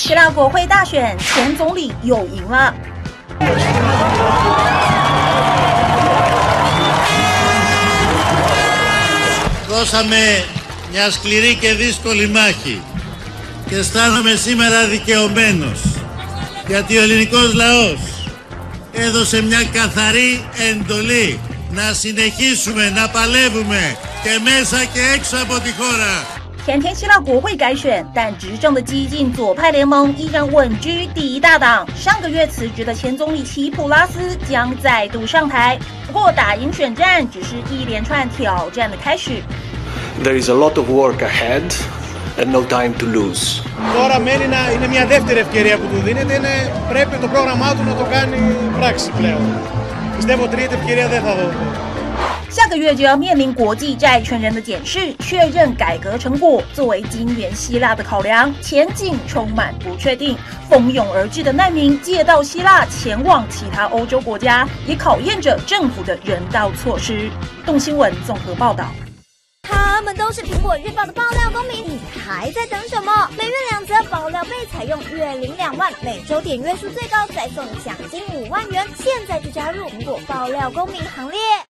希腊国会大选，前总理又赢了。Δώσαμε μια σκληρή και δύσκολη μάχη και αισθάνομαι σήμερα δικαιωμένος, γιατί ο ελληνικός λαός έδωσε μια καθαρή εντολή να συνεχίσουμε να παλεύουμε και μέσα και έξω από τη χώρα。前天希腊国会改选，但执政的激进左派联盟依然稳居第一大党。上个月辞职的前总理齐普拉斯将再度上台，不过打赢选战只是一连串挑战的开始。There is a lot of work ahead and no time to lose. Τώρα μένει να είναι μια δεύτερη ευκαιρία που του δίνεται, πρέπει το πρόγραμμά του να το κάνει πράξη πλέον. Πιστεύω τρίτη ευκαιρία δεν θα δω。下个月就要面临国际债权人的检视，确认改革成果。作为金援希腊的考量，前景充满不确定。蜂拥而至的难民借道希腊前往其他欧洲国家，也考验着政府的人道措施。动新闻综合报道。他们都是苹果日报的爆料公民，你还在等什么？每月2则爆料被采用，月领2万，每周点阅数最高再送奖金5万元。现在就加入苹果爆料公民行列。